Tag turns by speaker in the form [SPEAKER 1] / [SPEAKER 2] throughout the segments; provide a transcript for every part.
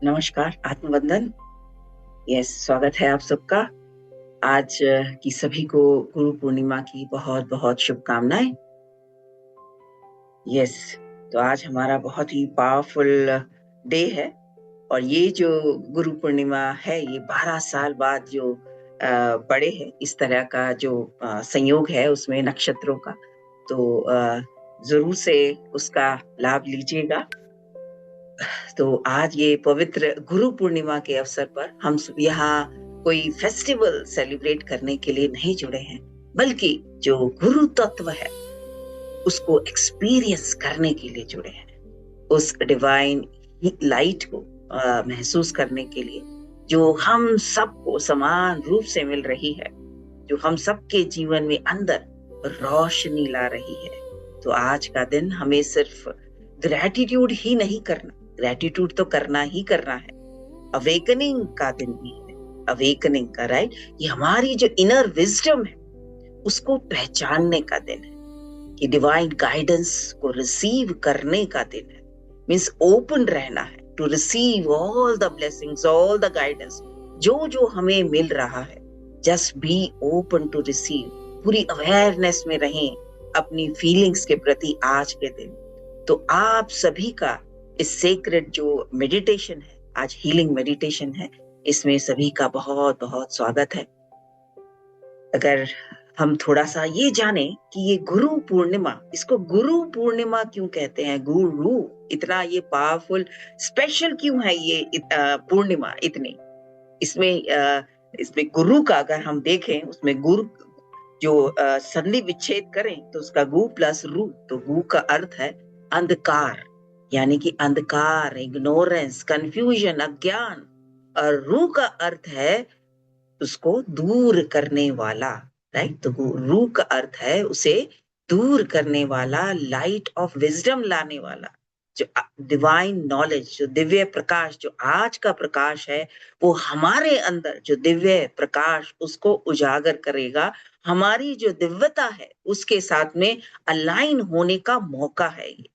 [SPEAKER 1] नमस्कार, आत्मवंदन। स्वागत है आप सबका। आज की सभी को गुरु पूर्णिमा की बहुत बहुत शुभकामनाएं। तो आज हमारा बहुत ही पावरफुल डे है और ये जो गुरु पूर्णिमा है ये 12 साल बाद जो पड़े है इस तरह का जो संयोग है उसमें नक्षत्रों का, तो जरूर से उसका लाभ लीजिएगा। तो आज ये पवित्र गुरु पूर्णिमा के अवसर पर हम सब यहाँ कोई फेस्टिवल सेलिब्रेट करने के लिए नहीं जुड़े हैं, बल्कि जो गुरु तत्व है उसको एक्सपीरियंस करने के लिए जुड़े हैं, उस डिवाइन लाइट को महसूस करने के लिए जो हम सबको समान रूप से मिल रही है, जो हम सबके जीवन में अंदर रोशनी ला रही है। तो आज का दिन हमें सिर्फ ग्रैटिट्यूड ही नहीं करना, ग्रैटिट्यूड तो करना ही करना है, अवेकनिंग का दिन भी है, अवेकनिंग का, राइट। ये हमारी जो इनर विजडम है उसको पहचानने का दिन है, कि डिवाइन गाइडेंस को रिसीव करने का दिन है। मीन्स ओपन रहना है to receive all the blessings, all the guidance जो जो हमें मिल रहा है। Just be open to receive, पूरी अवेयरनेस में रहें अपनी फीलिंग्स के प्रति आज के दिन। तो आप सभी का इस सेक्रेड जो मेडिटेशन है, आज हीलिंग मेडिटेशन है, इसमें सभी का बहुत बहुत स्वागत है। अगर हम थोड़ा सा ये जाने कि ये गुरु पूर्णिमा, इसको गुरु पूर्णिमा क्यों कहते हैं, गुरु इतना ये पावरफुल स्पेशल क्यों है ये पूर्णिमा इतनी, इसमें गुरु का अगर हम देखें, उसमें गुरु जो संधि विच्छेद करें तो उसका गु प्लस रू, तो गु का अर्थ है अंधकार, यानी कि अंधकार, इग्नोरेंस, कंफ्यूजन, अज्ञान, और रू का अर्थ है उसको दूर करने वाला, राइट। तो रू का अर्थ है उसे दूर करने वाला, लाइट ऑफ विजडम लाने वाला, जो डिवाइन नॉलेज, जो दिव्य प्रकाश, जो आज का प्रकाश है वो हमारे अंदर जो दिव्य प्रकाश उसको उजागर करेगा। हमारी जो दिव्यता है उसके साथ में अलाइन होने का मौका है ये।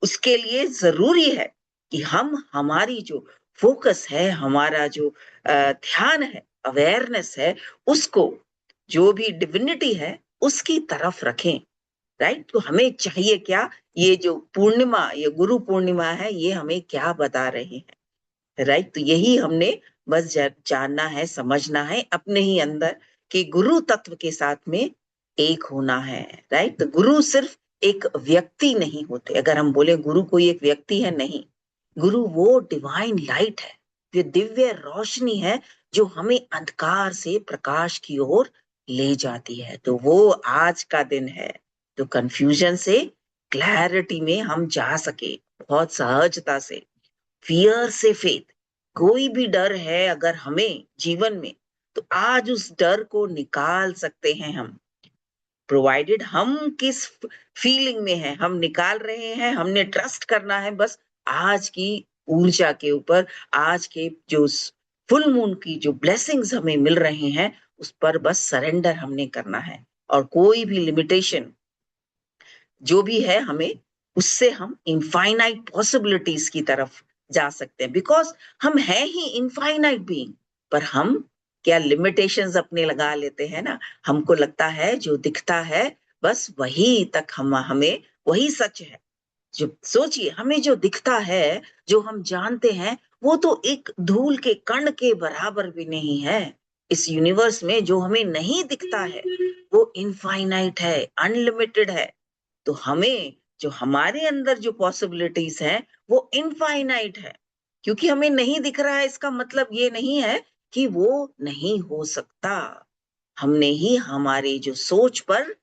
[SPEAKER 1] उसके लिए जरूरी है कि हम हमारी जो फोकस है, हमारा जो ध्यान है, अवेयरनेस है, उसको जो भी डिविनिटी है उसकी तरफ रखें, राइट। तो हमें चाहिए क्या, ये जो पूर्णिमा, ये गुरु पूर्णिमा है, ये हमें क्या बता रही है, राइट। तो यही हमने बस जानना है, समझना है अपने ही अंदर कि गुरु तत्व के साथ में एक होना है, राइट। तो गुरु सिर्फ एक व्यक्ति नहीं होते। अगर हम बोले गुरु कोई एक व्यक्ति है, नहीं, गुरु वो डिवाइन लाइट है, ये दिव्य रोशनी है जो हमें अंधकार से प्रकाश की ओर ले जाती है। तो वो आज का दिन है, तो कंफ्यूजन से क्लैरिटी में हम जा सके बहुत सहजता से, फियर से फेथ। कोई भी डर है अगर हमें जीवन में, तो आज उस डर को निकाल सकते हैं हम, प्रोवाइडेड हम किस फीलिंग में है, हम निकाल रहे हैं। हमने ट्रस्ट करना है बस आज की ऊर्जा के ऊपर, आज के जो फुल मून की जो ब्लेसिंग्स हमें मिल रहे हैं उस पर बस सरेंडर हमने करना है। और कोई भी लिमिटेशन जो भी है, हमें उससे हम इनफाइनाइट पॉसिबिलिटीज की तरफ जा सकते हैं, बिकॉज हम हैं ही इनफाइनाइट बीइंग। पर हम क्या लिमिटेशंस अपने लगा लेते हैं ना, हमको लगता है जो दिखता है बस वही तक हमें वही सच है। जो सोचिए, हमें जो दिखता है, जो हम जानते हैं, वो तो एक धूल के कण के बराबर भी नहीं है। इस यूनिवर्स में जो हमें नहीं दिखता है वो इनफाइनाइट है, अनलिमिटेड है। तो हमें जो हमारे अंदर जो पॉसिबिलिटीज हैं वो इनफाइनाइट है। क्योंकि हमें नहीं दिख रहा है इसका मतलब ये नहीं है कि वो नहीं हो सकता। हमने ही हमारे जो सोच पर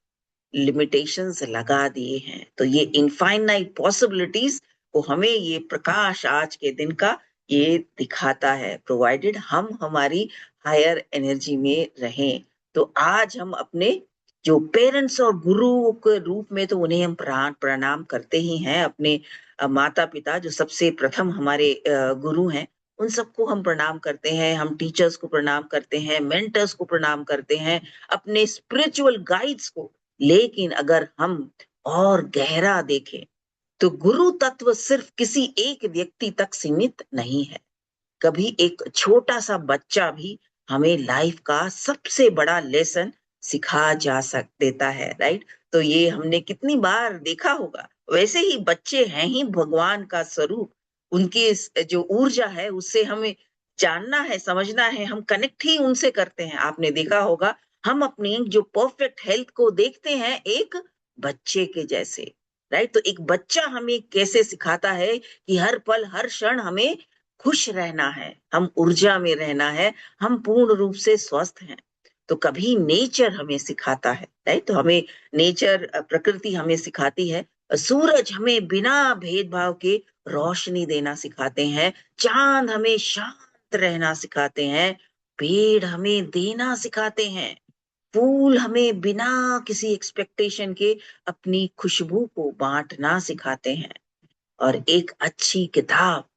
[SPEAKER 1] लिमिटेशंस लगा दिए हैं। तो ये इनफाइनाइट पॉसिबिलिटीज को हमें ये प्रकाश आज के दिन का ये दिखाता है, प्रोवाइडेड हम हमारी हायर एनर्जी में रहें। तो आज हम अपने जो पेरेंट्स और गुरु के रूप में तो उन्हें हम प्रणाम करते ही हैं, अपने माता पिता जो सबसे प्रथम हमारे गुरु हैं, उन सबको हम प्रणाम करते हैं। हम टीचर्स को प्रणाम करते हैं, मेंटर्स को प्रणाम करते हैं, अपने स्पिरिचुअल गाइड्स को। लेकिन अगर हम और गहरा देखें तो गुरु तत्व सिर्फ किसी एक व्यक्ति तक सीमित नहीं है। कभी एक छोटा सा बच्चा भी हमें लाइफ का सबसे बड़ा लेसन सिखा जा सक देता है, राइट? तो ये हमने कितनी बार देखा होगा। वैसे ही बच्चे हैं ही भगवान का स्वरूप। उनकी जो ऊर्जा है उससे हमें जानना है, समझना है, हम कनेक्ट ही उनसे करते हैं। आपने देखा होगा, हम अपनी जो परफेक्ट हेल्थ को देखते हैं एक बच्चे के जैसे, राइट? तो एक बच्चा हमें कैसे सिखाता है कि हर पल हर क्षण हमें खुश रहना है, हम ऊर्जा में रहना है, हम पूर्ण रूप से स्वस्थ हैं। तो कभी नेचर हमें सिखाता है, राइट? तो हमें नेचर, प्रकृति हमें सिखाती है। सूरज हमें बिना भेदभाव के रोशनी देना सिखाते हैं, चांद हमें शांत रहना सिखाते हैं, पेड़ हमें देना सिखाते हैं, फूल हमें बिना किसी एक्सपेक्टेशन के अपनी खुशबू को बांटना सिखाते हैं। और एक अच्छी किताब,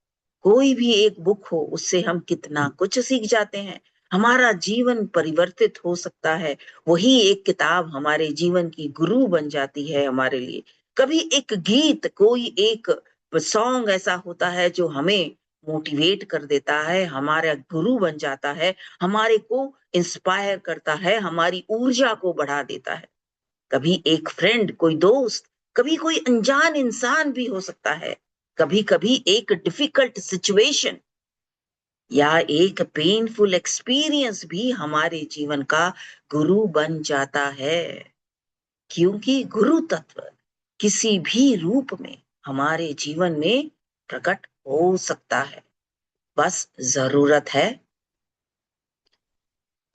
[SPEAKER 1] कोई भी एक बुक हो, उससे हम कितना कुछ सीख जाते हैं। हमारा जीवन परिवर्तित हो सकता है। वही एक किताब हमारे जीवन की गुरु बन जाती है हमारे लिए। कभी एक गीत, कोई एक सॉन्ग ऐसा होता है जो हमें मोटिवेट कर देता है, हमारा गुरु बन जाता है, हमारे को इंस्पायर करता है, हमारी ऊर्जा को बढ़ा देता है। कभी एक फ्रेंड, कोई दोस्त, कभी कोई अनजान इंसान भी हो सकता है। कभी-कभी एक डिफिकल्ट सिचुएशन या एक पेनफुल एक्सपीरियंस भी हमारे जीवन का गुरु बन जाता है। क्योंकि गुरु तत्व किसी भी रूप में हमारे जीवन में प्रकट हो सकता है। बस जरूरत है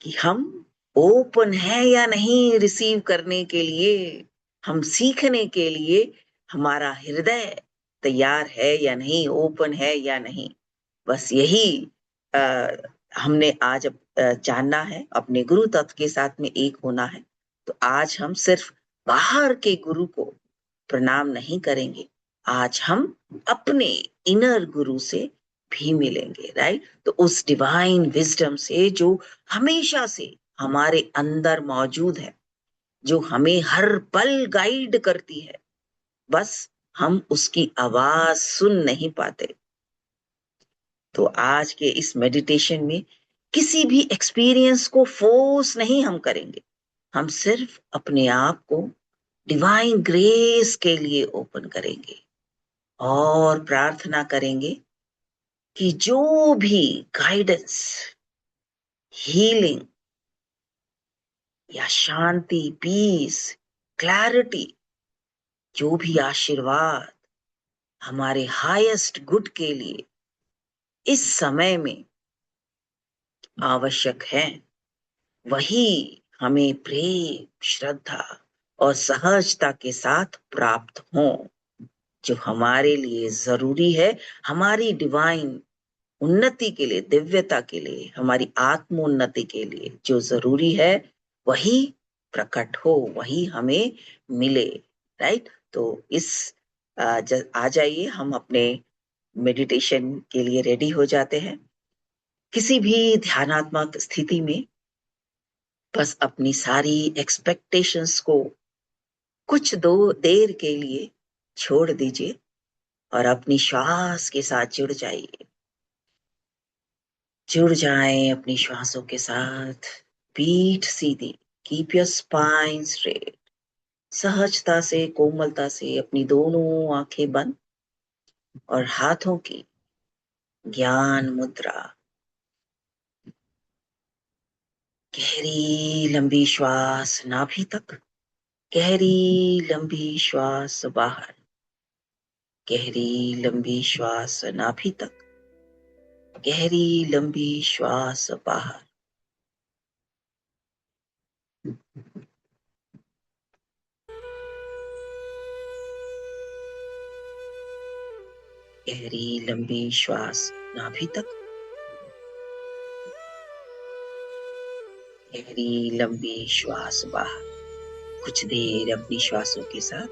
[SPEAKER 1] कि हम ओपन है या नहीं रिसीव करने के लिए, हम सीखने के लिए हमारा हृदय तैयार है या नहीं, ओपन है या नहीं। बस यही आ, हमने आज जानना है, अपने गुरु तत्व के साथ में एक होना है। तो आज हम सिर्फ बाहर के गुरु को प्रणाम नहीं करेंगे, आज हम अपने इनर गुरु से भी मिलेंगे, राइट? तो उस डिवाइन विजडम से जो हमेशा से हमारे अंदर मौजूद है, जो हमें हर पल गाइड करती है, बस हम उसकी आवाज सुन नहीं पाते। तो आज के इस मेडिटेशन में किसी भी एक्सपीरियंस को फोर्स नहीं हम करेंगे, हम सिर्फ अपने आप को डिवाइन ग्रेस के लिए ओपन करेंगे और प्रार्थना करेंगे कि जो भी गाइडेंस, हीलिंग या शांति, पीस, क्लैरिटी, जो भी आशीर्वाद हमारे हाईएस्ट गुड के लिए इस समय में आवश्यक है, वही हमें प्रेम, श्रद्धा और सहजता के साथ प्राप्त हो। जो हमारे लिए जरूरी है, हमारी डिवाइन उन्नति के लिए, दिव्यता के लिए, हमारी आत्मोन्नति के लिए जो जरूरी है, वही प्रकट हो, वही हमें मिले, राइट? तो इस आ जाइए, हम अपने मेडिटेशन के लिए रेडी हो जाते हैं। किसी भी ध्यानात्मक स्थिति में बस अपनी सारी एक्सपेक्टेशंस को कुछ दो देर के लिए छोड़ दीजिए और अपनी श्वास के साथ जुड़ जाइए। जुड़ जाएं अपनी श्वासों के साथ, पीठ सीधी, कीप योर स्पाइन स्ट्रेट। सहजता से, कोमलता से अपनी दोनों आंखें बंद और हाथों की ज्ञान मुद्रा। गहरी लंबी श्वास नाभि तक, गहरी लंबी श्वास बाहर, गहरी लंबी श्वास नाभि तक, गहरी लंबी श्वास बाहर। गहरी लंबी श्वास नाभि तक, गहरी लंबी श्वास बाहर। कुछ देर अपनी श्वासों के साथ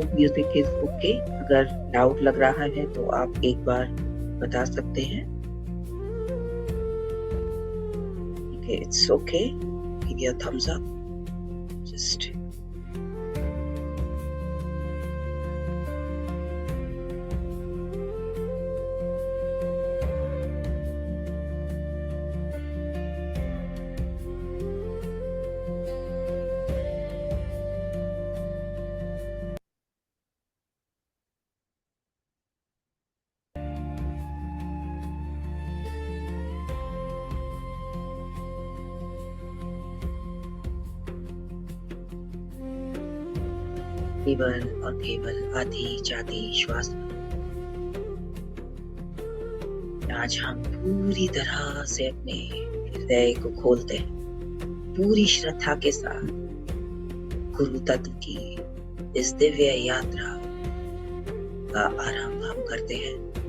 [SPEAKER 1] होप म्यूजिक इज ओके। अगर डाउट लग रहा है तो आप एक बार बता सकते हैं। Okay, it's okay. Give you a thumbs up. Just केवल और केवल आती जाती श्वास। आज हम पूरी तरह से अपने हृदय को खोलते हैं, पूरी श्रद्धा के साथ गुरु तत्व की इस दिव्य यात्रा का आरंभ हम करते हैं।